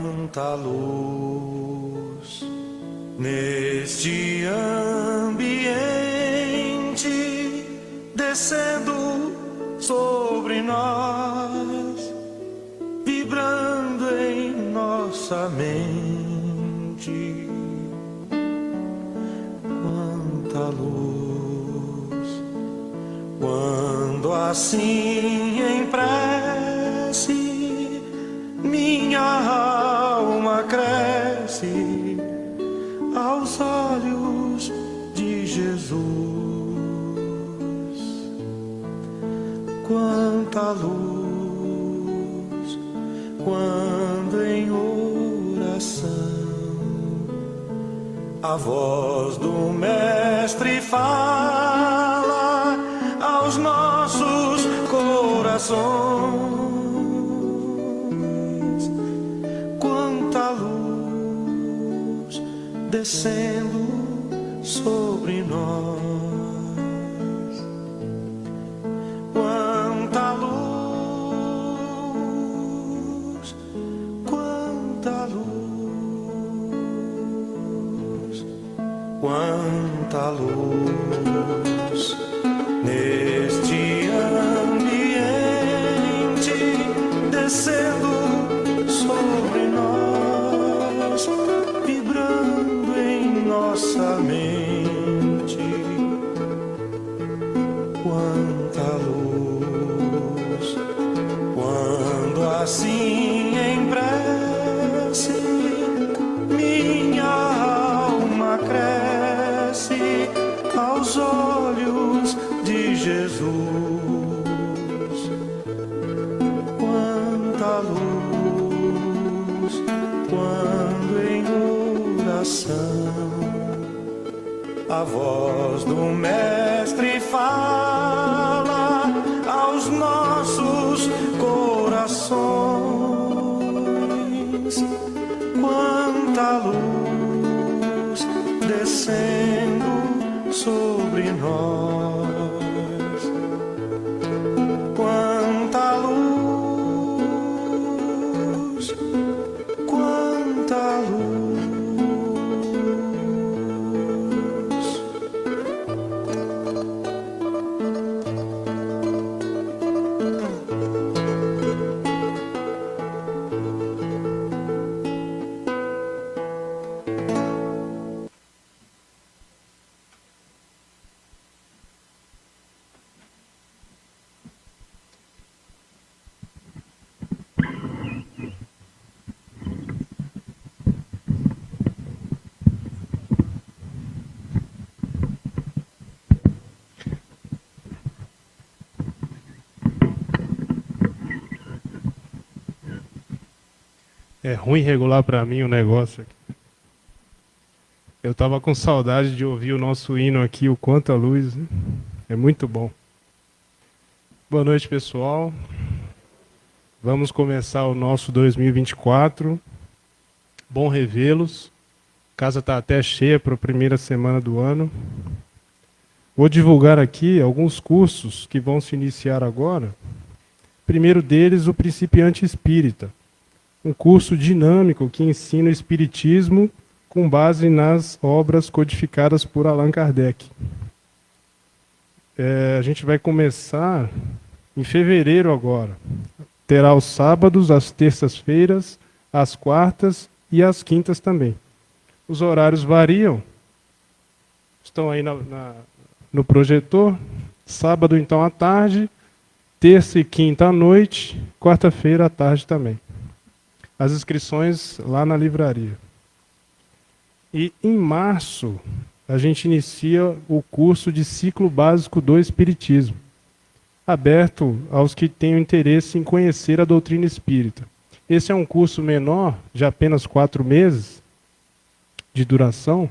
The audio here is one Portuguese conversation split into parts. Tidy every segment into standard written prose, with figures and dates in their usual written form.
Quanta luz neste ambiente descendo sobre nós, vibrando em nossa mente. Quanta luz, quando assim em prece minha alma cresce aos olhos de Jesus. Quanta luz, quando em oração a voz do Mestre fala aos nossos corações. Quanta luz descendo sobre nós. Quanta luz, quanta luz, quanta luz neste ambiente descendo sobre nós, vibrando em nossa mente. Quanta luz, quando assim em prece minha alma cresce aos olhos de Jesus. Quanta luz, quando em oração a voz do Mestre fala aos nossos corações. Quanta luz descendo sobre nós. Quanta luz, quanta luz. É ruim regular para mim o negócio aqui. Eu estava com saudade de ouvir o nosso hino aqui, o Quanta Luz, né? É muito bom. Boa noite, pessoal. Vamos começar o nosso 2024. Bom revê-los. A casa está até cheia para a primeira semana do ano. Vou divulgar aqui alguns cursos que vão se iniciar agora. Primeiro deles, o Principiante Espírita. Um curso dinâmico que ensina o Espiritismo com base nas obras codificadas por Allan Kardec. A gente vai começar em fevereiro agora. Terá aos sábados, às terças-feiras, às quartas e às quintas também. Os horários variam. Estão aí no projetor. Sábado, então, à tarde. Terça e quinta à noite. Quarta-feira à tarde também. As inscrições lá na livraria. E em março, a gente inicia o curso de Ciclo Básico do Espiritismo, aberto aos que tenham interesse em conhecer a doutrina espírita. Esse é um curso menor, de apenas 4 meses de duração,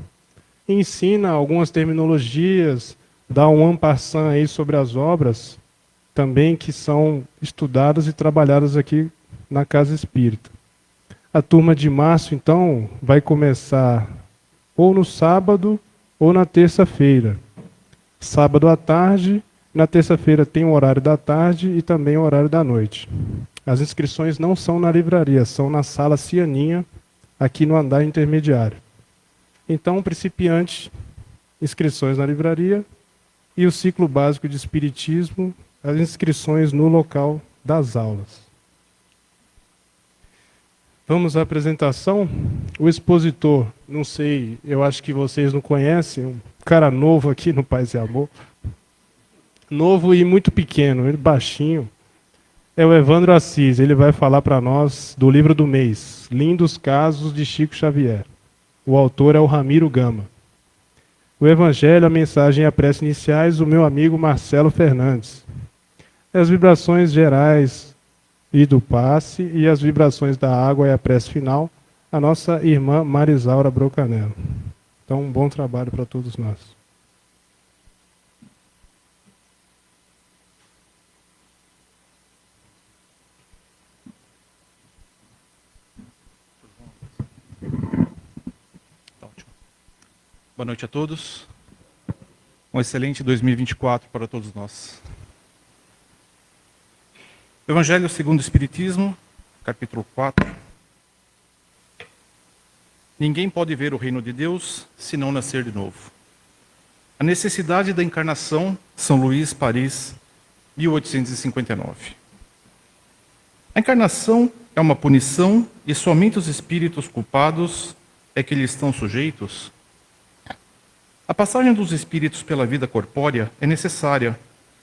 e ensina algumas terminologias, dá um en passant aí sobre as obras, também que são estudadas e trabalhadas aqui na Casa Espírita. A turma de março, então, vai começar ou no sábado ou na terça-feira. Sábado à tarde Na terça-feira tem o horário da tarde e também o horário da noite. As inscrições não são na livraria, são na sala Cianinha, aqui no andar intermediário. Então, principiante, inscrições na livraria e o ciclo básico de Espiritismo, as inscrições no local das aulas. Vamos à apresentação. O expositor, não sei, eu acho que vocês não conhecem, um cara novo aqui no Paz e Amor. Novo e muito pequeno, ele baixinho. É o Evandro Assis, ele vai falar para nós do livro do mês, Lindos Casos de Chico Xavier. O autor é o Ramiro Gama. O Evangelho, a mensagem e a prece iniciais, o meu amigo Marcelo Fernandes. As vibrações gerais e do passe e as vibrações da água e a prece final, a nossa irmã Marisaura Brocanello. Então, um bom trabalho para todos nós. Boa noite a todos. Um excelente 2024 para todos nós. Evangelho segundo o Espiritismo, capítulo 4. Ninguém pode ver o reino de Deus se não nascer de novo. A necessidade da encarnação, São Luís, Paris, 1859. A encarnação é uma punição e somente os espíritos culpados é que lhe estão sujeitos. A passagem dos espíritos pela vida corpórea é necessária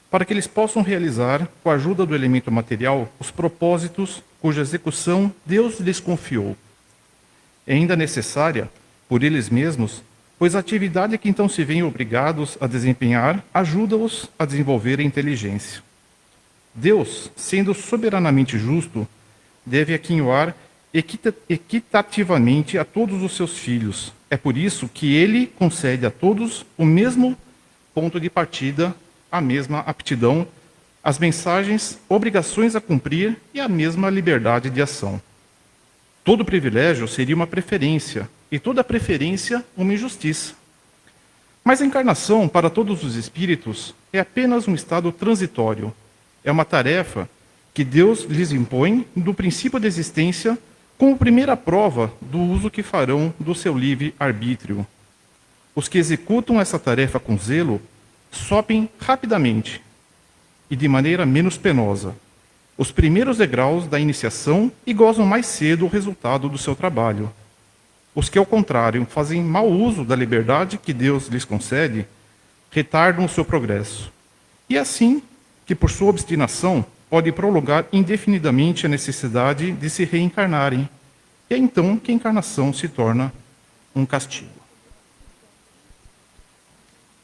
para que eles possam realizar, com a ajuda do elemento material, os propósitos cuja execução Deus lhes confiou. É ainda necessária por eles mesmos, pois a atividade que então se veem obrigados a desempenhar ajuda-os a desenvolver a inteligência. Deus, sendo soberanamente justo, deve aquinhoar equitativamente a todos os seus filhos. É por isso que ele concede a todos o mesmo ponto de partida, a mesma aptidão, as mensagens, obrigações a cumprir e a mesma liberdade de ação. Todo privilégio seria uma preferência, e toda preferência uma injustiça. Mas a encarnação, para todos os espíritos, é apenas um estado transitório. É uma tarefa que Deus lhes impõe do princípio da existência como primeira prova do uso que farão do seu livre-arbítrio. Os que executam essa tarefa com zelo sobem rapidamente e de maneira menos penosa os primeiros degraus da iniciação e gozam mais cedo o resultado do seu trabalho. Os que, ao contrário, fazem mau uso da liberdade que Deus lhes concede, retardam o seu progresso. E é assim que, por sua obstinação, pode prolongar indefinidamente a necessidade de se reencarnarem. E é então que a encarnação se torna um castigo.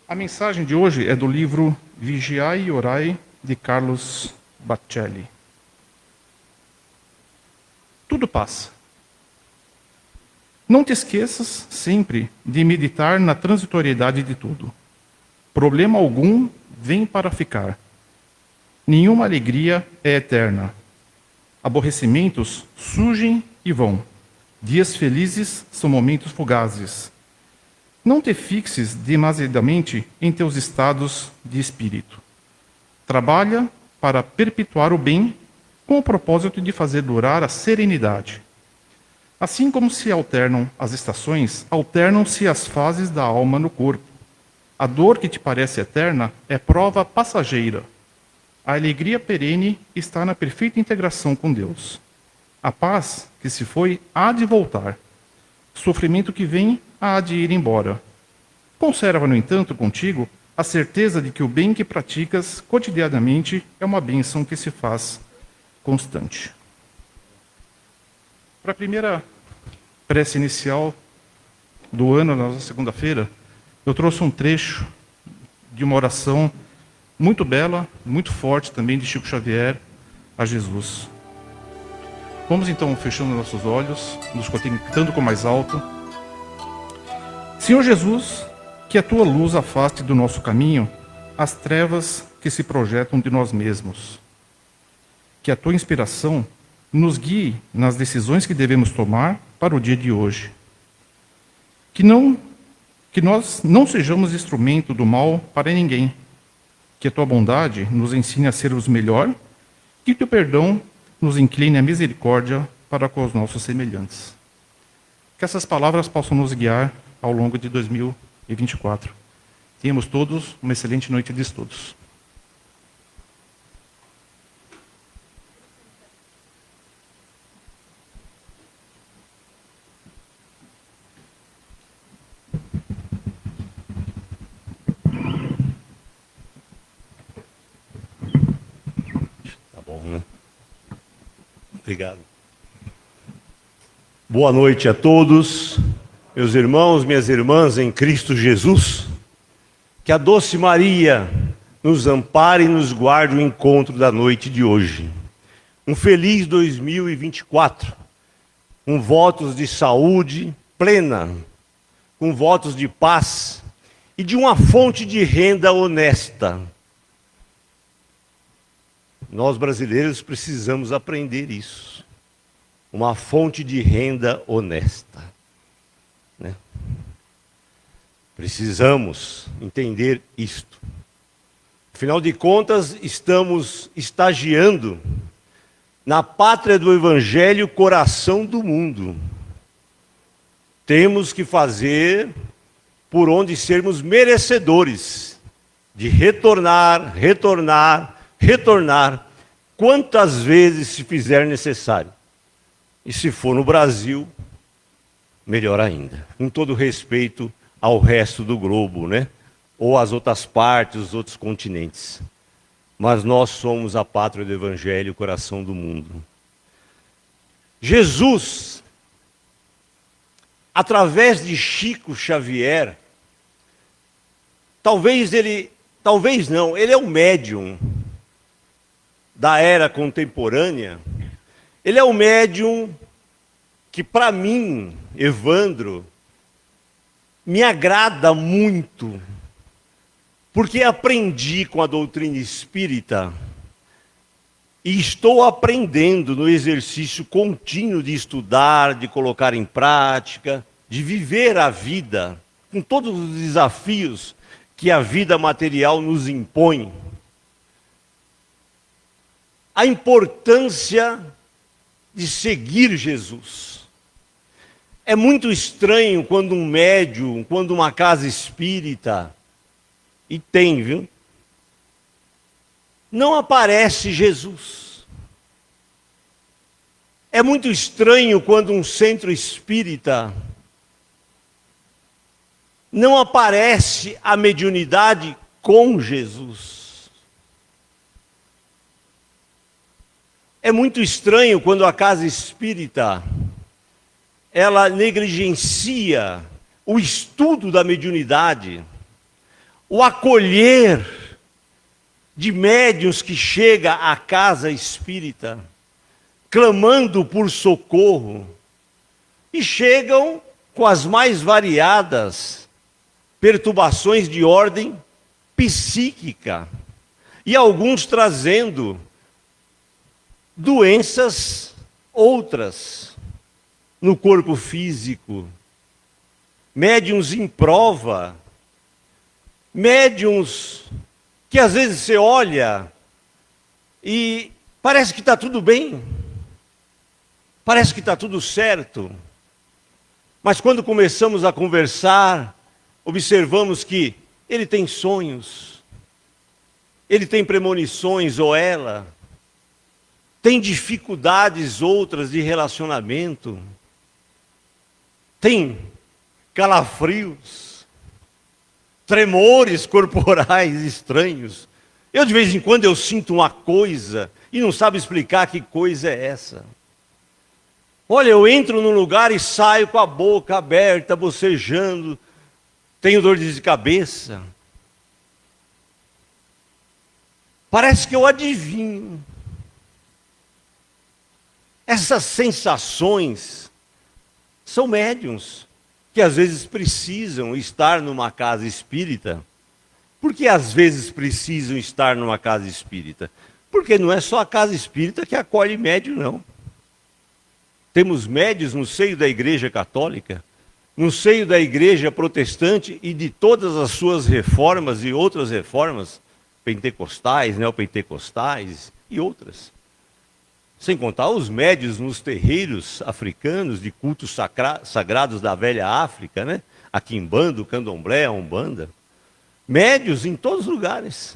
A mensagem de hoje é do livro Vigiai e Orai, de Carlos Bacelli. Tudo passa. Não te esqueças sempre de meditar na transitoriedade de tudo. Problema algum vem para ficar. Nenhuma alegria é eterna. Aborrecimentos surgem e vão. Dias felizes são momentos fugazes. Não te fixes demasiadamente em teus estados de espírito. Trabalha para perpetuar o bem com o propósito de fazer durar a serenidade. Assim como se alternam as estações, alternam-se as fases da alma no corpo. A dor que te parece eterna é prova passageira. A alegria perene está na perfeita integração com Deus. A paz que se foi há de voltar. O sofrimento que vem há de ir embora. Conserva, no entanto, contigo a certeza de que o bem que praticas cotidianamente é uma bênção que se faz constante. Para a primeira prece inicial do ano, na nossa segunda-feira, eu trouxe um trecho de uma oração muito bela, muito forte também, de Chico Xavier a Jesus. Vamos então fechando nossos olhos, nos conectando com mais alto. Senhor Jesus, que a tua luz afaste do nosso caminho as trevas que se projetam de nós mesmos. Que a tua inspiração nos guie nas decisões que devemos tomar para o dia de hoje. Que nós não sejamos instrumento do mal para ninguém. Que a tua bondade nos ensine a sermos melhor, que o teu perdão nos incline à misericórdia para com os nossos semelhantes. Que essas palavras possam nos guiar ao longo de 2024. Tenhamos todos uma excelente noite de estudos. Tá bom, né? Obrigado. Boa noite a todos, meus irmãos, minhas irmãs em Cristo Jesus. Que a doce Maria nos ampare e nos guarde o encontro da noite de hoje. Um feliz 2024, com votos de saúde plena, com votos de paz e de uma fonte de renda honesta. Nós brasileiros precisamos aprender isso. Uma fonte de renda honesta, né? Precisamos entender isto. Afinal de contas, estamos estagiando na pátria do Evangelho, coração do mundo. Temos que fazer por onde sermos merecedores de retornar, quantas vezes se fizer necessário. E se for no Brasil, melhor ainda. Com todo respeito ao resto do globo, né? Ou às outras partes, os outros continentes. Mas nós somos a pátria do Evangelho, o coração do mundo. Jesus, através de Chico Xavier, ele é um médium da era contemporânea. Ele é um médium que, para mim, Evandro, me agrada muito, porque aprendi com a doutrina espírita e estou aprendendo no exercício contínuo de estudar, de colocar em prática, de viver a vida, com todos os desafios que a vida material nos impõe. A importância de seguir Jesus. É muito estranho quando um médium, quando uma casa espírita, e tem, viu? Não aparece Jesus. É muito estranho quando um centro espírita não aparece a mediunidade com Jesus. É muito estranho quando a casa espírita ela negligencia o estudo da mediunidade, o acolher de médiuns que chega à casa espírita, clamando por socorro, e chegam com as mais variadas perturbações de ordem psíquica, e alguns trazendo doenças outras no corpo físico, médiuns em prova, médiuns que às vezes você olha e parece que está tudo bem, parece que está tudo certo, mas quando começamos a conversar, observamos que ele tem sonhos, ele tem premonições, ou ela tem dificuldades outras de relacionamento, tem calafrios, tremores corporais estranhos. Eu de vez em quando eu sinto uma coisa e não sabe explicar que coisa é essa. Olha, eu entro num lugar e saio com a boca aberta, bocejando, tenho dor de cabeça. Parece que eu adivinho. Essas sensações são médiuns que às vezes precisam estar numa casa espírita. Por que às vezes precisam estar numa casa espírita? Porque não é só a casa espírita que acolhe médium, não. Temos médiuns no seio da Igreja Católica, no seio da Igreja Protestante e de todas as suas reformas e outras reformas, pentecostais, neopentecostais e outras. Sem contar os médios nos terreiros africanos de cultos sagrados da velha África, né? A quimbanda, o candomblé, a umbanda. Médios em todos os lugares.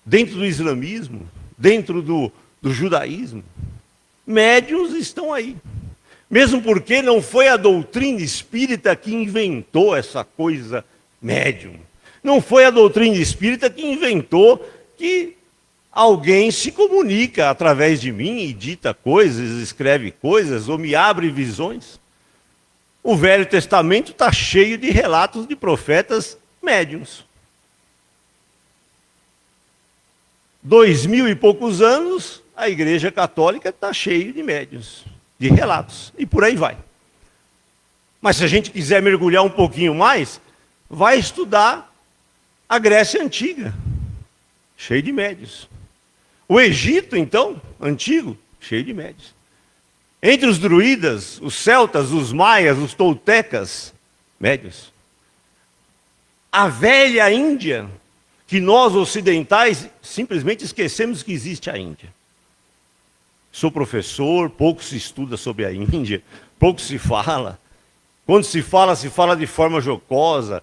Dentro do islamismo, dentro do judaísmo. Médios estão aí. Mesmo porque não foi a doutrina espírita que inventou essa coisa médium. Não foi a doutrina espírita que inventou que alguém se comunica através de mim e dita coisas, escreve coisas ou me abre visões. O Velho Testamento está cheio de relatos de profetas médiuns. 2000 e poucos anos, a Igreja Católica está cheia de médiuns, de relatos, e por aí vai. Mas se a gente quiser mergulhar um pouquinho mais, vai estudar a Grécia Antiga, cheio de médiuns. O Egito, então, antigo, cheio de médiuns. Entre os druidas, os celtas, os maias, os toltecas, médiuns. A velha Índia, que nós ocidentais simplesmente esquecemos que existe a Índia. Sou professor, pouco se estuda sobre a Índia, pouco se fala. Quando se fala de forma jocosa,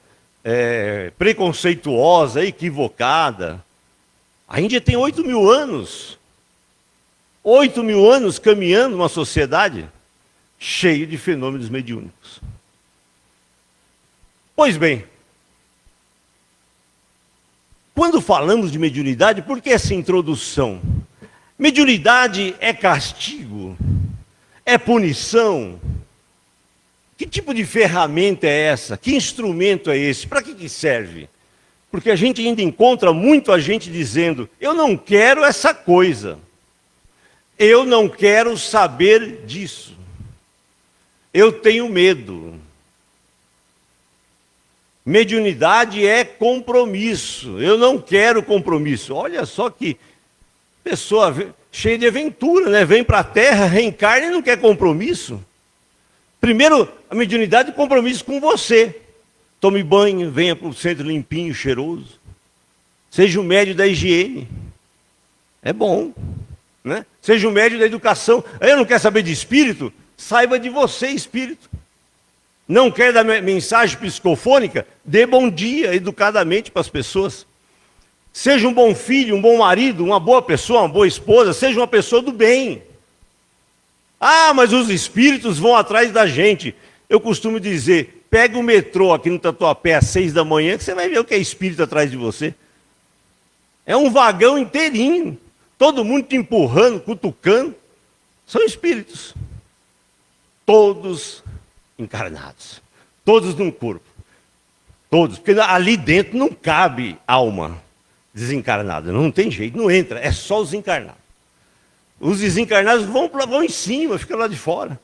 preconceituosa, equivocada. A Índia tem 8.000 anos. 8.000 anos caminhando uma sociedade cheia de fenômenos mediúnicos. Pois bem, quando falamos de mediunidade, por que essa introdução? Mediunidade é castigo? É punição? Que tipo de ferramenta é essa? Que instrumento é esse? Para que serve? Porque a gente ainda encontra muita gente dizendo: eu não quero essa coisa. Eu não quero saber disso. Eu tenho medo. Mediunidade é compromisso. Eu não quero compromisso. Olha só que pessoa cheia de aventura, né? Vem para a Terra, reencarna e não quer compromisso. Primeiro, a mediunidade é compromisso com você. Tome banho, venha para o centro limpinho, cheiroso. Seja o médio da higiene. É bom. Né? Seja o médio da educação. Eu não quero saber de espírito? Saiba de você, espírito. Não quer dar mensagem psicofônica? Dê bom dia educadamente para as pessoas. Seja um bom filho, um bom marido, uma boa pessoa, uma boa esposa. Seja uma pessoa do bem. Ah, mas os espíritos vão atrás da gente. Eu costumo dizer: pega o metrô aqui no Tatuapé às 6 da manhã, que você vai ver o que é espírito atrás de você. É um vagão inteirinho. Todo mundo te empurrando, cutucando. São espíritos. Todos encarnados. Todos num corpo. Todos. Porque ali dentro não cabe alma desencarnada. Não tem jeito, não entra. É só os encarnados. Os desencarnados vão em cima, ficam lá de fora.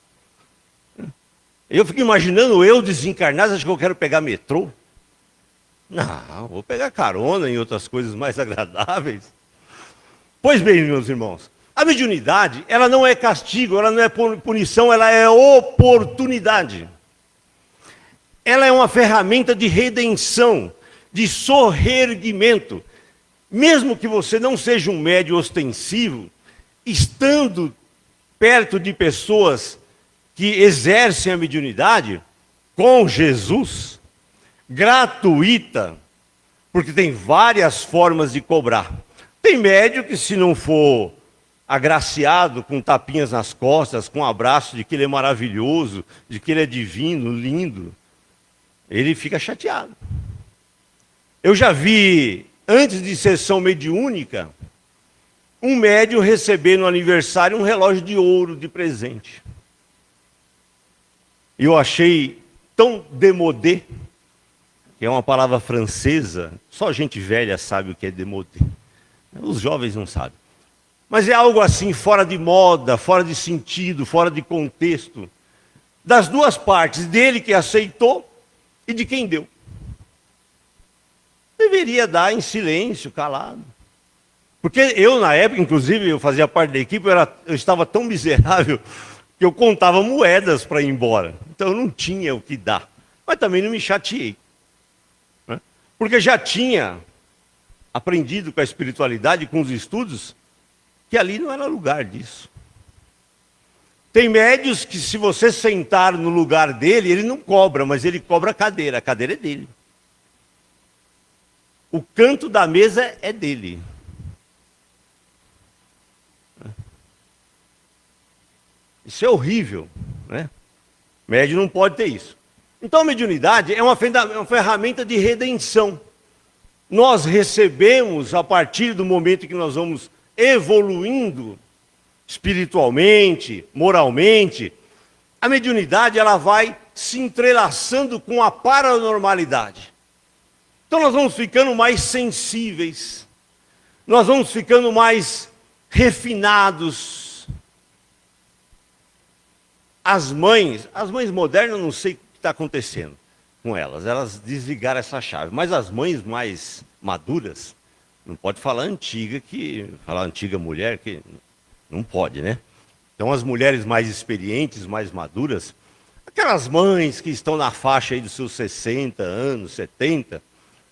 Eu fico imaginando eu desencarnado, acho que eu quero pegar metrô. Não, vou pegar carona em outras coisas mais agradáveis. Pois bem, meus irmãos, a mediunidade, ela não é castigo, ela não é punição, ela é oportunidade. Ela é uma ferramenta de redenção, de sorreerguimento. Mesmo que você não seja um médium ostensivo, estando perto de pessoas que exercem a mediunidade, com Jesus, gratuita, porque tem várias formas de cobrar. Tem médium que, se não for agraciado com tapinhas nas costas, com um abraço de que ele é maravilhoso, de que ele é divino, lindo, ele fica chateado. Eu já vi, antes de sessão mediúnica, um médium receber no aniversário um relógio de ouro de presente. E eu achei tão démodé, que é uma palavra francesa, só gente velha sabe o que é démodé. Os jovens não sabem. Mas é algo assim, fora de moda, fora de sentido, fora de contexto. Das duas partes, dele que aceitou e de quem deu. Deveria dar em silêncio, calado. Porque eu, na época, inclusive, eu fazia parte da equipe, eu estava tão miserável que eu contava moedas para ir embora. Então eu não tinha o que dar. Mas também não me chateei. Né? Porque já tinha aprendido com a espiritualidade, com os estudos, que ali não era lugar disso. Tem médios que, se você sentar no lugar dele, ele não cobra, mas ele cobra a cadeira é dele. O canto da mesa é dele. Isso é horrível, né? Médio não pode ter isso. Então a mediunidade é uma ferramenta de redenção. Nós recebemos, a partir do momento que nós vamos evoluindo espiritualmente, moralmente, a mediunidade ela vai se entrelaçando com a paranormalidade. Então nós vamos ficando mais sensíveis, nós vamos ficando mais refinados. As mães modernas, não sei o que está acontecendo com elas desligaram essa chave, mas as mães mais maduras, não pode falar antiga mulher, que não pode, né? Então as mulheres mais experientes, mais maduras, aquelas mães que estão na faixa aí dos seus 60 anos, 70,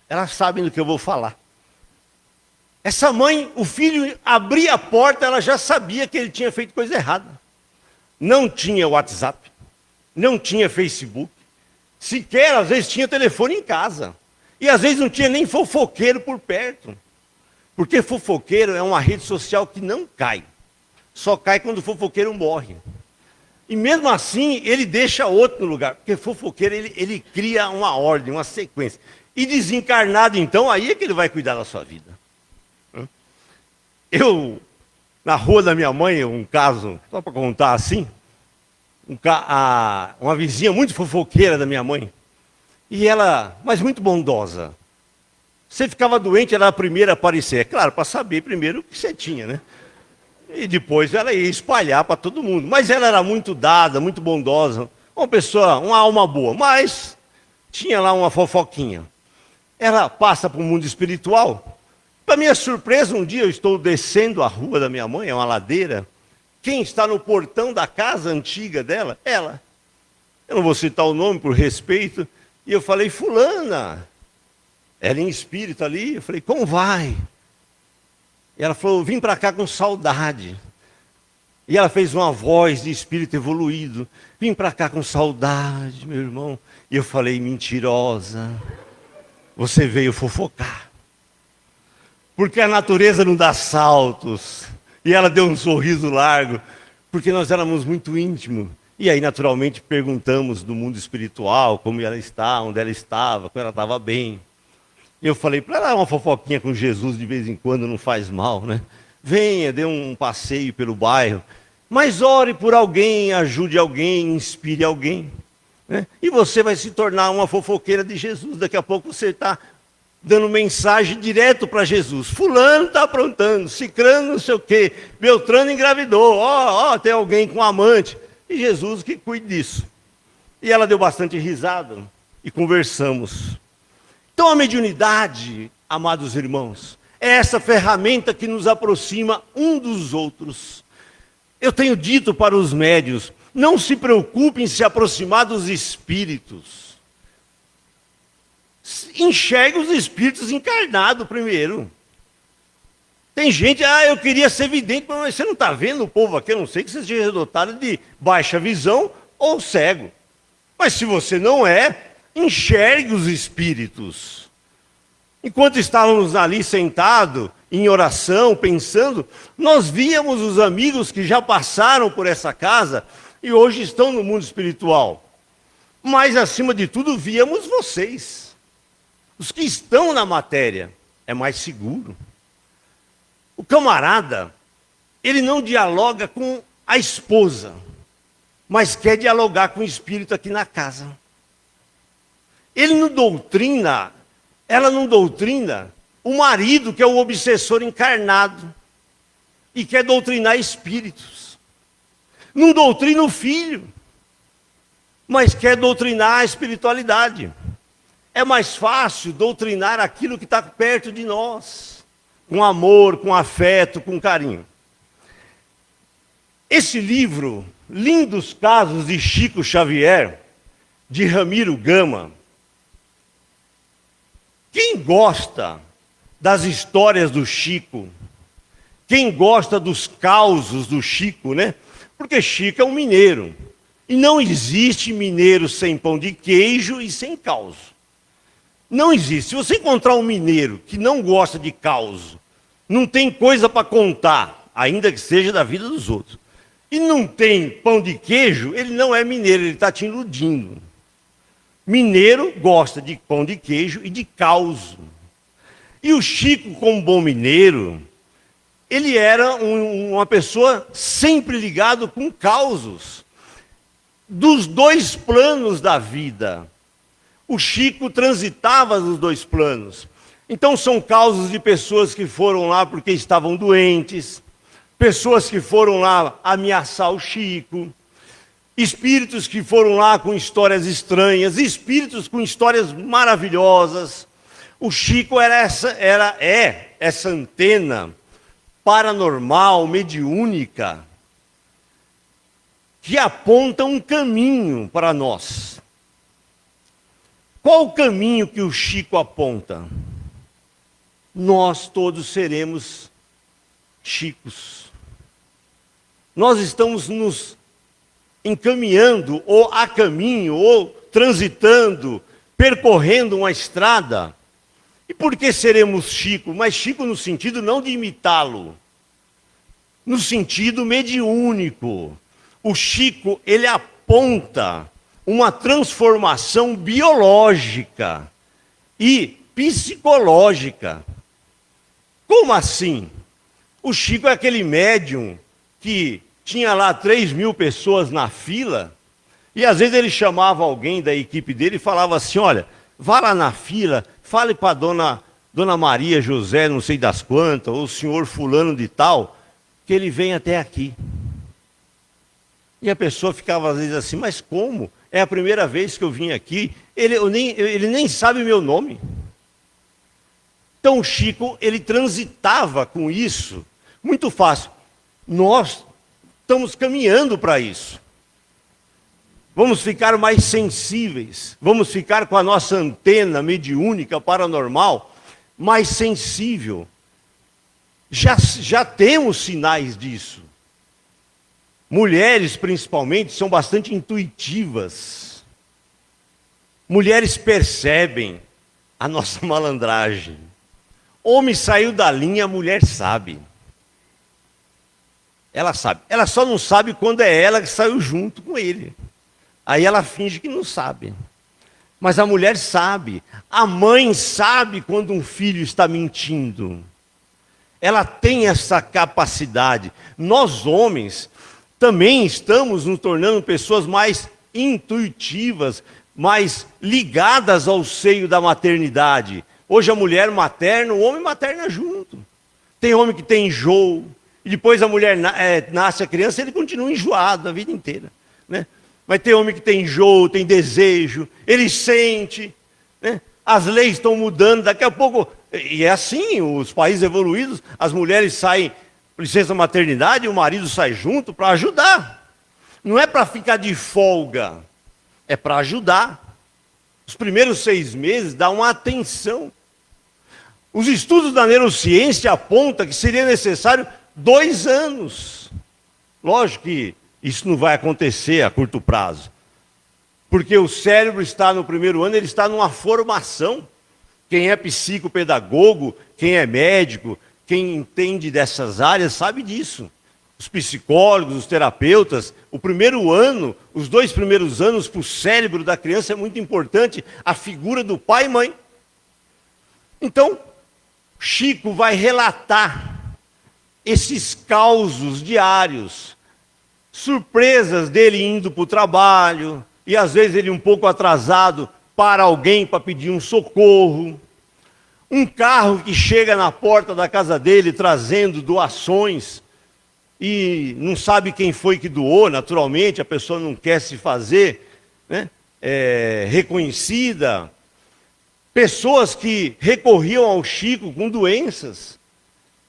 elas sabem do que eu vou falar. Essa mãe, o filho abria a porta, ela já sabia que ele tinha feito coisa errada. Não tinha WhatsApp, não tinha Facebook, sequer às vezes tinha telefone em casa. E às vezes não tinha nem fofoqueiro por perto. Porque fofoqueiro é uma rede social que não cai. Só cai quando o fofoqueiro morre. E mesmo assim, ele deixa outro no lugar. Porque fofoqueiro, ele cria uma ordem, uma sequência. E desencarnado, então, aí é que ele vai cuidar da sua vida. Na rua da minha mãe, um caso, só para contar assim, uma vizinha muito fofoqueira da minha mãe, e ela, mas muito bondosa. Você ficava doente, ela era a primeira a aparecer. É claro, para saber primeiro o que você tinha, né? E depois ela ia espalhar para todo mundo. Mas ela era muito dada, muito bondosa, uma pessoa, uma alma boa, mas tinha lá uma fofoquinha. Ela passa para o mundo espiritual. Para minha surpresa, um dia eu estou descendo a rua da minha mãe, é uma ladeira. Quem está no portão da casa antiga dela? Ela. Eu não vou citar o nome por respeito. E eu falei, fulana. Ela em espírito ali. Eu falei, como vai? E ela falou, vim para cá com saudade. E ela fez uma voz de espírito evoluído. Vim para cá com saudade, meu irmão. E eu falei, mentirosa. Você veio fofocar. Porque a natureza não dá saltos. E ela deu um sorriso largo, porque nós éramos muito íntimos. E aí, naturalmente, perguntamos do mundo espiritual, como ela está, onde ela estava, como ela estava bem. E eu falei, para ela uma fofoquinha com Jesus de vez em quando não faz mal, né? Venha, dê um passeio pelo bairro. Mas ore por alguém, ajude alguém, inspire alguém. Né? E você vai se tornar uma fofoqueira de Jesus. Daqui a pouco você está dando mensagem direto para Jesus. Fulano está aprontando, cicrano não sei o quê, Beltrano engravidou, tem alguém com amante. E Jesus que cuide disso. E ela deu bastante risada e conversamos. Então a mediunidade, amados irmãos, é essa ferramenta que nos aproxima um dos outros. Eu tenho dito para os médios, não se preocupem em se aproximar dos espíritos. Enxergue os espíritos encarnados primeiro. Tem gente, eu queria ser vidente, mas você não está vendo o povo aqui, a não sei que você seja dotado de baixa visão ou cego. Mas se você não é, enxergue os espíritos. Enquanto estávamos ali sentados, em oração, pensando, nós víamos os amigos que já passaram por essa casa e hoje estão no mundo espiritual. Mas, acima de tudo, víamos vocês. Os que estão na matéria, é mais seguro. O camarada, ele não dialoga com a esposa, mas quer dialogar com o espírito aqui na casa. Ele não doutrina, ela não doutrina o marido, que é o obsessor encarnado, e quer doutrinar espíritos. Não doutrina o filho, mas quer doutrinar a espiritualidade. É mais fácil doutrinar aquilo que está perto de nós, com amor, com afeto, com carinho. Esse livro, Lindos Casos de Chico Xavier, de Ramiro Gama, quem gosta das histórias do Chico, quem gosta dos causos do Chico, né? Porque Chico é um mineiro. E não existe mineiro sem pão de queijo e sem causo. Não existe. Se você encontrar um mineiro que não gosta de causo, não tem coisa para contar, ainda que seja da vida dos outros, e não tem pão de queijo, ele não é mineiro, ele está te iludindo. Mineiro gosta de pão de queijo e de causo. E o Chico, como bom mineiro, ele era uma pessoa sempre ligado com causos. Dos dois planos da vida. O Chico transitava nos dois planos. Então são causos de pessoas que foram lá porque estavam doentes, pessoas que foram lá ameaçar o Chico, espíritos que foram lá com histórias estranhas, espíritos com histórias maravilhosas. O Chico é essa antena paranormal, mediúnica, que aponta um caminho para nós. Qual o caminho que o Chico aponta? Nós todos seremos Chicos. Nós estamos nos encaminhando, ou a caminho, ou transitando, percorrendo uma estrada. E por que seremos Chico? Mas Chico no sentido não de imitá-lo, no sentido mediúnico. O Chico, ele aponta uma transformação biológica e psicológica. Como assim? O Chico é aquele médium que tinha lá 3.000 pessoas na fila, e às vezes ele chamava alguém da equipe dele e falava assim, olha, vá lá na fila, fale para dona Maria José, não sei das quantas, ou o senhor fulano de tal, que ele vem até aqui. E a pessoa ficava às vezes assim, mas como? É a primeira vez que eu vim aqui, ele nem sabe meu nome. Então o Chico, ele transitava com isso, muito fácil. Nós estamos caminhando para isso. Vamos ficar mais sensíveis, vamos ficar com a nossa antena mediúnica, paranormal, mais sensível. Já temos sinais disso. Mulheres, principalmente, são bastante intuitivas. Mulheres percebem a nossa malandragem. Homem saiu da linha, a mulher sabe. Ela sabe. Ela só não sabe quando é ela que saiu junto com ele. Aí ela finge que não sabe. Mas a mulher sabe. A mãe sabe quando um filho está mentindo. Ela tem essa capacidade. Nós, homens, também estamos nos tornando pessoas mais intuitivas, mais ligadas ao seio da maternidade. Hoje a mulher materna, o homem materna junto. Tem homem que tem enjoo, e depois a mulher nasce a criança, ele continua enjoado a vida inteira. Né? Mas tem homem que tem enjoo, tem desejo, ele sente. Né? As leis estão mudando, daqui a pouco... E é assim, os países evoluídos, as mulheres saem licença maternidade e o marido sai junto para ajudar. Não é para ficar de folga, é para ajudar. Os primeiros 6 meses dá uma atenção. Os estudos da neurociência apontam que seria necessário 2 anos. Lógico que isso não vai acontecer a curto prazo. Porque o cérebro está no primeiro ano, ele está numa formação. Quem é psicopedagogo, quem é médico, quem entende dessas áreas sabe disso. Os psicólogos, os terapeutas, o primeiro ano, os 2 primeiros anos para o cérebro da criança é muito importante a figura do pai e mãe. Então, Chico vai relatar esses causos diários, surpresas dele indo para o trabalho, e às vezes ele um pouco atrasado para alguém para pedir um socorro. Um carro que chega na porta da casa dele trazendo doações e não sabe quem foi que doou, naturalmente, a pessoa não quer se fazer, né, reconhecida. Pessoas que recorriam ao Chico com doenças,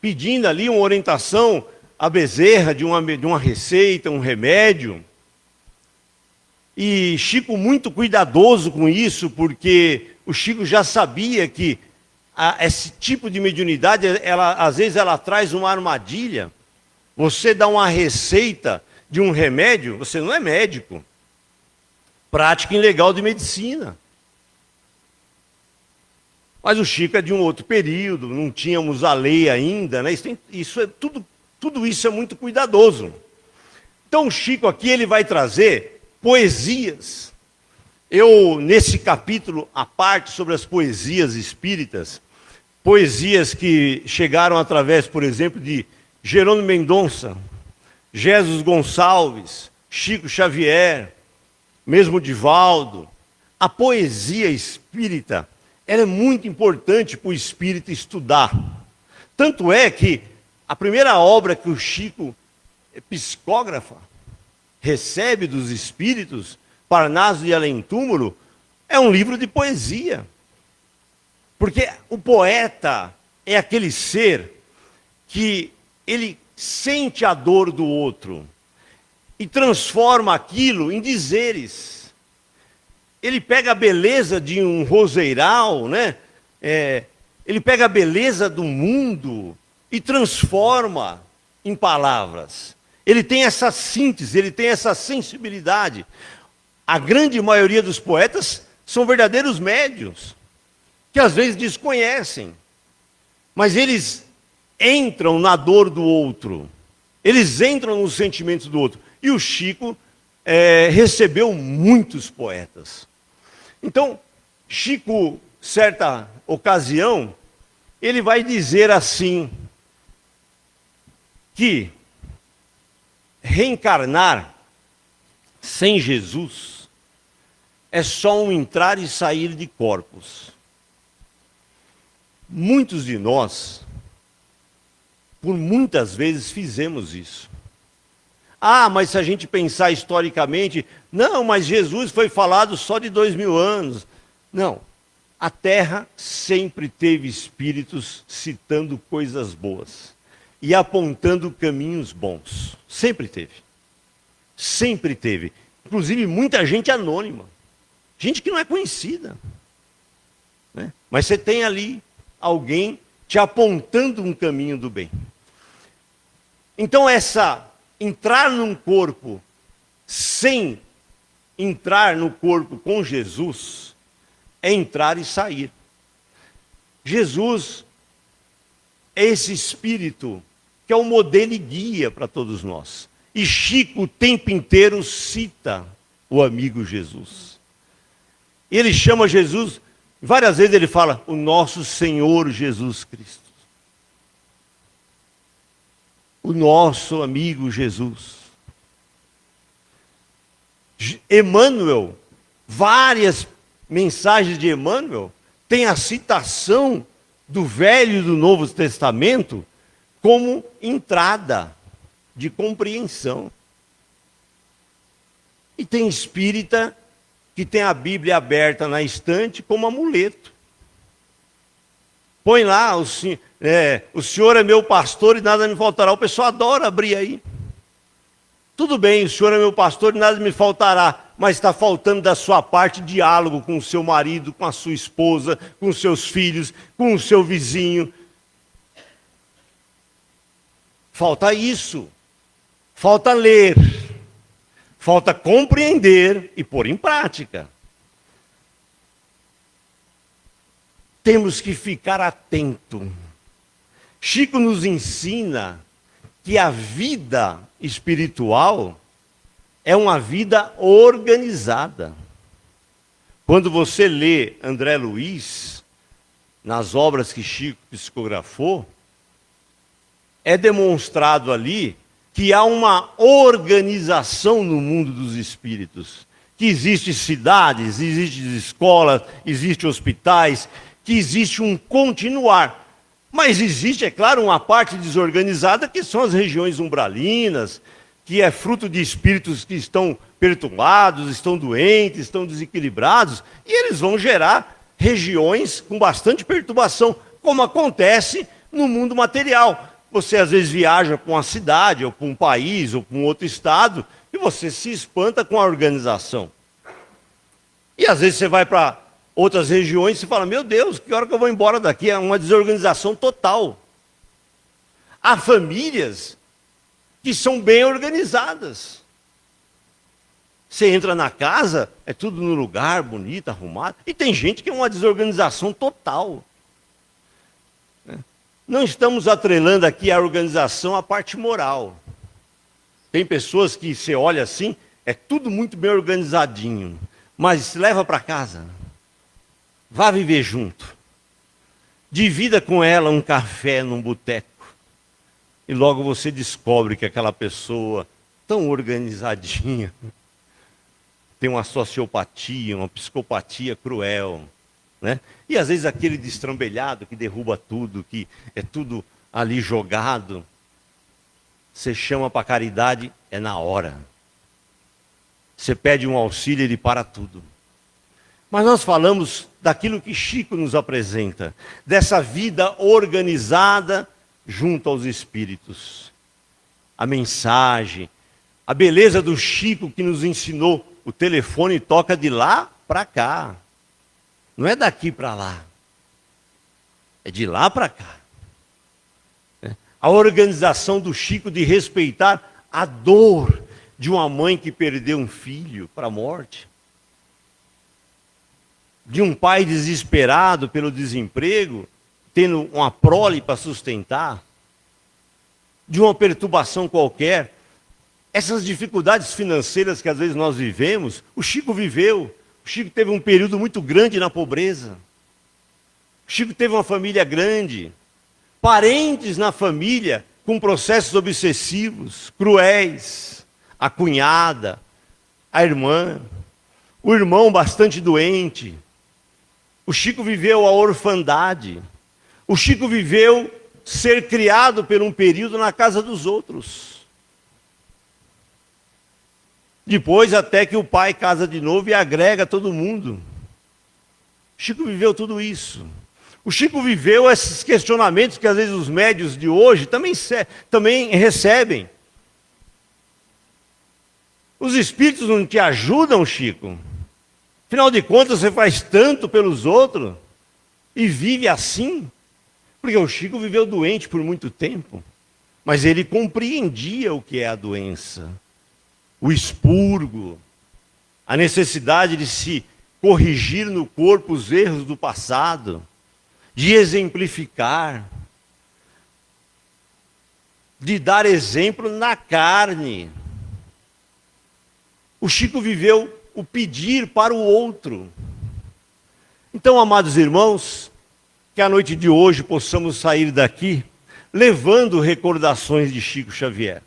pedindo ali uma orientação a bezerra de uma receita, um remédio. E Chico muito cuidadoso com isso, porque o Chico já sabia que esse tipo de mediunidade, às vezes ela traz uma armadilha. Você dá uma receita de um remédio, você não é médico. Prática ilegal de medicina. Mas o Chico é de um outro período, não tínhamos a lei ainda, né? Tudo isso é muito cuidadoso. Então o Chico aqui ele vai trazer poesias. Eu, nesse capítulo, à parte sobre as poesias espíritas, poesias que chegaram através, por exemplo, de Jerônimo Mendonça, Jesus Gonçalves, Chico Xavier, mesmo Divaldo. A poesia espírita, ela é muito importante para o espírita estudar. Tanto é que a primeira obra que o Chico psicógrafa, recebe dos espíritos, Parnaso de Além Túmulo, é um livro de poesia. Porque o poeta é aquele ser que ele sente a dor do outro e transforma aquilo em dizeres. Ele pega a beleza de um roseiral, né? Ele pega a beleza do mundo e transforma em palavras. Ele tem essa síntese, ele tem essa sensibilidade. A grande maioria dos poetas são verdadeiros médiuns, que às vezes desconhecem, mas eles entram na dor do outro, eles entram nos sentimentos do outro. E o Chico recebeu muitos poetas. Então, Chico, certa ocasião, ele vai dizer assim, que reencarnar sem Jesus é só um entrar e sair de corpos. Muitos de nós, por muitas vezes, fizemos isso. Ah, mas se a gente pensar historicamente, não, mas Jesus foi falado só de 2000 anos. Não, a Terra sempre teve espíritos citando coisas boas e apontando caminhos bons. Sempre teve. Sempre teve. Inclusive muita gente anônima. Gente que não é conhecida. Né? Mas você tem ali alguém te apontando um caminho do bem. Então entrar num corpo sem entrar no corpo com Jesus é entrar e sair. Jesus é esse espírito que é o modelo e guia para todos nós. E Chico o tempo inteiro cita o amigo Jesus. Ele chama Jesus, várias vezes ele fala, o nosso Senhor Jesus Cristo. O nosso amigo Jesus. Emmanuel, várias mensagens de Emmanuel, tem a citação do Velho e do Novo Testamento como entrada de compreensão. E tem espírita que tem a Bíblia aberta na estante como amuleto. Põe lá, o Senhor é meu pastor e nada me faltará. O pessoal adora abrir aí. Tudo bem, o Senhor é meu pastor e nada me faltará, mas está faltando da sua parte diálogo com o seu marido, com a sua esposa, com os seus filhos, com o seu vizinho. Falta isso. Falta ler. Falta compreender e pôr em prática. Temos que ficar atento. Chico nos ensina que a vida espiritual é uma vida organizada. Quando você lê André Luiz, nas obras que Chico psicografou, é demonstrado ali que há uma organização no mundo dos espíritos. Que existem cidades, existem escolas, existem hospitais, que existe um continuar. Mas existe, é claro, uma parte desorganizada, que são as regiões umbralinas, que é fruto de espíritos que estão perturbados, estão doentes, estão desequilibrados, e eles vão gerar regiões com bastante perturbação, como acontece no mundo material. Você às vezes viaja para uma cidade, ou para um país, ou para um outro estado, e você se espanta com a organização. E às vezes você vai para Outras regiões se fala, meu Deus, que hora que eu vou embora daqui? É uma desorganização total. Há famílias que são bem organizadas. Você entra na casa, é tudo no lugar, bonito, arrumado. E tem gente que é uma desorganização total. Não estamos atrelando aqui a organização à parte moral. Tem pessoas que você olha assim, é tudo muito bem organizadinho. Mas leva para casa. Vá viver junto. Divida com ela um café num boteco. E logo você descobre que aquela pessoa tão organizadinha tem uma sociopatia, uma psicopatia cruel, né? E às vezes aquele destrambelhado que derruba tudo, que é tudo ali jogado, você chama para caridade, é na hora. Você pede um auxílio, ele para tudo. Mas nós falamos daquilo que Chico nos apresenta, dessa vida organizada junto aos espíritos. A mensagem, a beleza do Chico que nos ensinou, o telefone toca de lá para cá. Não é daqui para lá. É de lá para cá. A organização do Chico de respeitar a dor de uma mãe que perdeu um filho para a morte. De um pai desesperado pelo desemprego, tendo uma prole para sustentar. De uma perturbação qualquer. Essas dificuldades financeiras que às vezes nós vivemos, o Chico viveu. O Chico teve um período muito grande na pobreza. O Chico teve uma família grande. Parentes na família com processos obsessivos, cruéis. A cunhada, a irmã, o irmão bastante doente. O Chico viveu a orfandade. O Chico viveu ser criado por um período na casa dos outros. Depois até que o pai casa de novo e agrega todo mundo. O Chico viveu tudo isso. O Chico viveu esses questionamentos que às vezes os médios de hoje também recebem. Os espíritos não te ajudam, Chico. Afinal de contas, você faz tanto pelos outros e vive assim. Porque o Chico viveu doente por muito tempo, mas ele compreendia o que é a doença, o expurgo, a necessidade de se corrigir no corpo os erros do passado, de exemplificar, de dar exemplo na carne. O Chico viveu o pedir para o outro. Então, amados irmãos, que a noite de hoje possamos sair daqui levando recordações de Chico Xavier.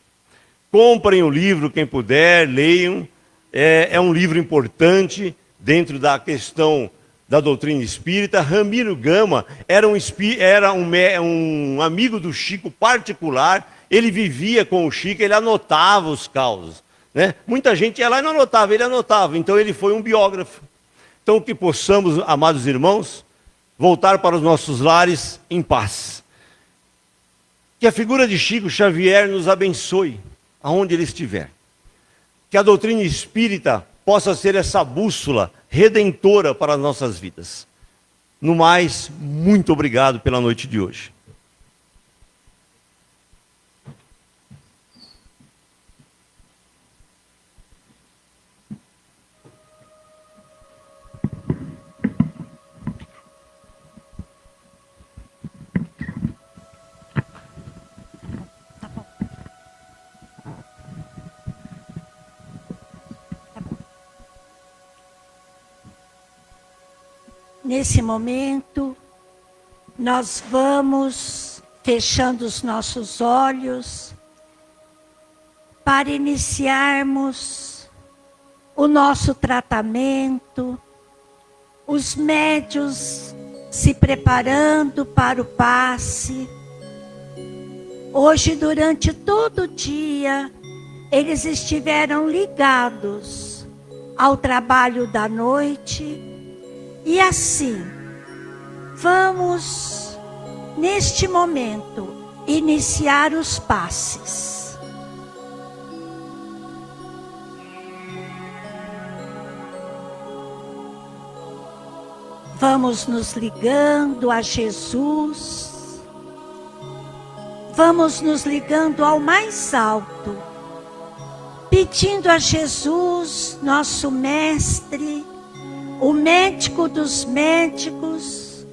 Comprem o livro, quem puder, leiam. É um livro importante dentro da questão da doutrina espírita. Ramiro Gama era um amigo do Chico particular. Ele vivia com o Chico, ele anotava os causos. Né? Muita gente ia lá e não anotava, ele anotava. Então ele foi um biógrafo. Então que possamos, amados irmãos, voltar para os nossos lares em paz. Que a figura de Chico Xavier nos abençoe, aonde ele estiver. Que a doutrina espírita possa ser essa bússola redentora para as nossas vidas. No mais, muito obrigado pela noite de hoje. Nesse momento, nós vamos fechando os nossos olhos para iniciarmos o nosso tratamento, os médios se preparando para o passe. Hoje, durante todo o dia, eles estiveram ligados ao trabalho da noite. E assim, vamos, neste momento, iniciar os passes. Vamos nos ligando a Jesus. Vamos nos ligando ao mais alto, pedindo a Jesus, nosso mestre, o médico dos médicos,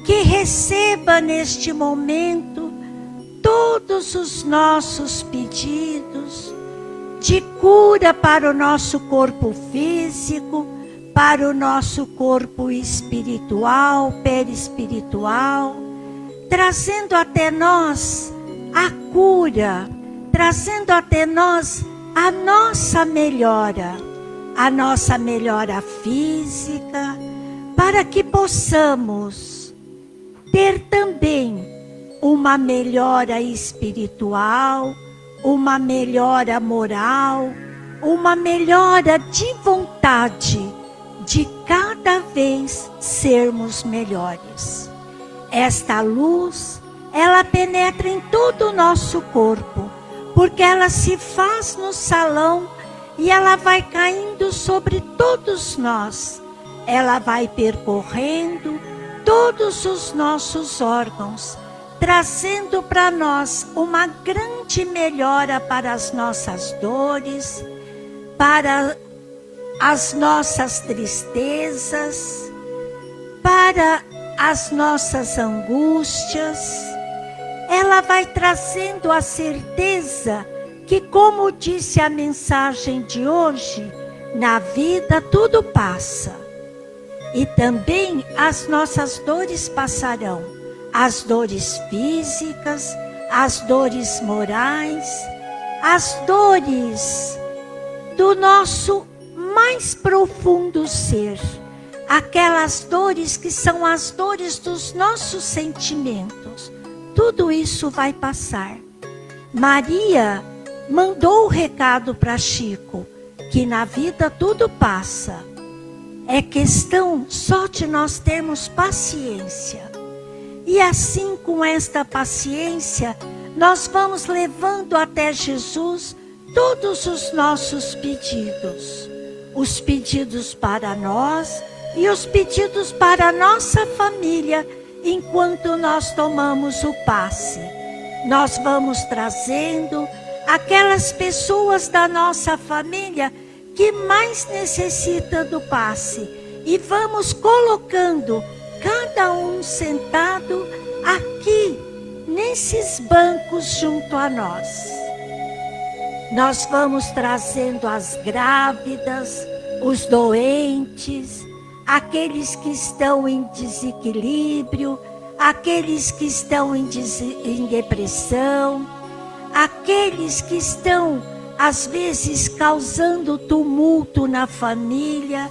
que receba neste momento todos os nossos pedidos de cura para o nosso corpo físico, para o nosso corpo espiritual, perispiritual, trazendo até nós a cura, trazendo até nós a nossa melhora física, para que possamos ter também uma melhora espiritual, uma melhora moral, uma melhora de vontade, de cada vez sermos melhores. Esta luz, ela penetra em todo o nosso corpo, porque ela se faz no salão e ela vai caindo sobre todos nós. Ela vai percorrendo todos os nossos órgãos, trazendo para nós uma grande melhora para as nossas dores, para as nossas tristezas, para as nossas angústias. Ela vai trazendo a certeza que, como disse a mensagem de hoje, na vida tudo passa. E também as nossas dores passarão. As dores físicas, as dores morais, as dores do nosso mais profundo ser. Aquelas dores que são as dores dos nossos sentimentos. Tudo isso vai passar. Maria mandou o recado para Chico, que na vida tudo passa. É questão só de nós termos paciência. E assim, com esta paciência, nós vamos levando até Jesus todos os nossos pedidos. Os pedidos para nós e os pedidos para a nossa família, enquanto nós tomamos o passe. Nós vamos trazendo aquelas pessoas da nossa família que mais necessita do passe e vamos colocando cada um sentado aqui nesses bancos junto a nós. Nós vamos trazendo as grávidas, os doentes, aqueles que estão em desequilíbrio, aqueles que estão em depressão, aqueles que estão, às vezes, causando tumulto na família.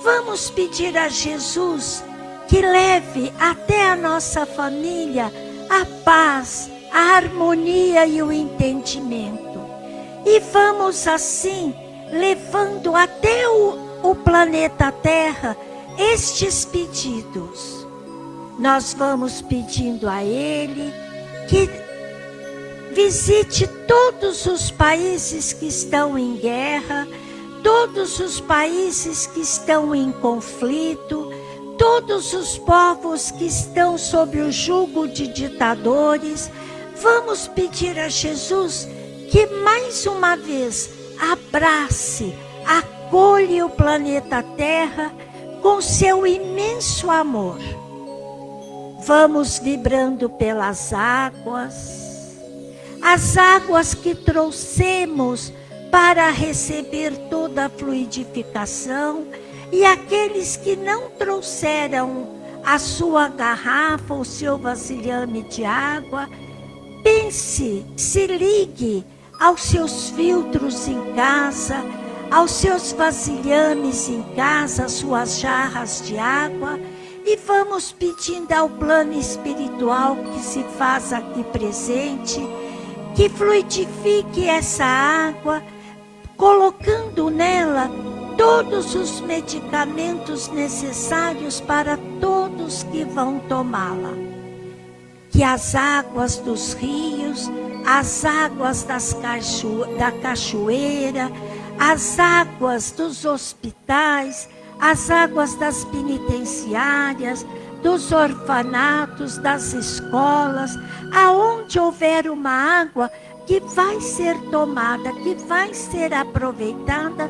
Vamos pedir a Jesus que leve até a nossa família a paz, a harmonia e o entendimento. E vamos assim, levando até o planeta Terra estes pedidos. Nós vamos pedindo a Ele que visite todos os países que estão em guerra, todos os países que estão em conflito, todos os povos que estão sob o jugo de ditadores. Vamos pedir a Jesus que mais uma vez abrace, acolhe o planeta Terra com seu imenso amor. Vamos vibrando pelas águas, as águas que trouxemos para receber toda a fluidificação, e aqueles que não trouxeram a sua garrafa, o seu vasilhame de água, pense, se ligue aos seus filtros em casa, aos seus vasilhames em casa, às suas jarras de água, e vamos pedindo ao plano espiritual que se faz aqui presente, que fluidifique essa água, colocando nela todos os medicamentos necessários para todos que vão tomá-la. Que as águas dos rios, as águas da cachoeira, as águas dos hospitais, as águas das penitenciárias, dos orfanatos, das escolas, aonde houver uma água que vai ser tomada, que vai ser aproveitada,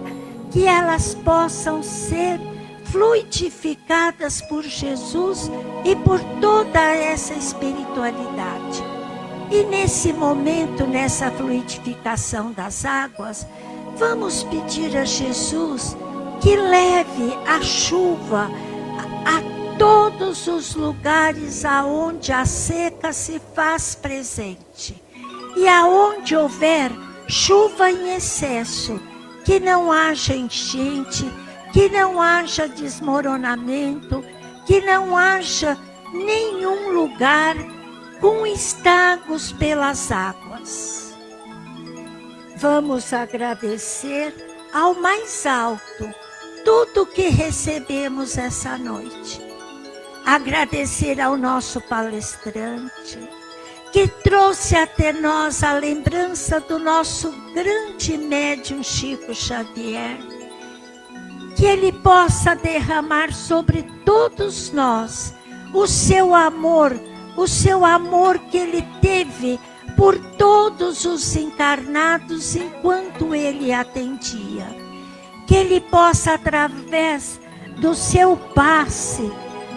que elas possam ser fluidificadas por Jesus e por toda essa espiritualidade. E nesse momento, nessa fluidificação das águas, vamos pedir a Jesus que leve a chuva a todos os lugares aonde a seca se faz presente. E aonde houver chuva em excesso, que não haja enchente, que não haja desmoronamento, que não haja nenhum lugar com estragos pelas águas. Vamos agradecer ao mais alto tudo que recebemos essa noite. Agradecer ao nosso palestrante, que trouxe até nós a lembrança do nosso grande médium Chico Xavier, que ele possa derramar sobre todos nós o seu amor que ele teve por todos os encarnados enquanto ele atendia. Que ele possa, através do seu passe,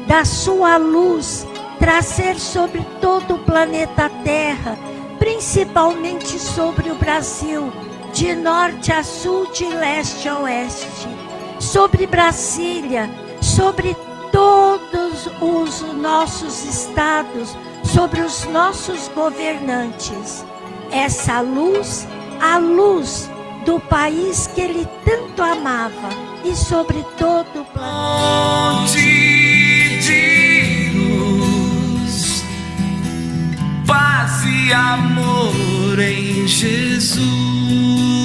da sua luz, trazer sobre todo o planeta Terra, principalmente sobre o Brasil, de norte a sul, de leste a oeste, sobre Brasília, sobre todos os nossos estados, sobre os nossos governantes. Essa luz, a luz do país que ele tanto amava, e sobre todo o planeta. Fonte de luz, paz e amor em Jesus.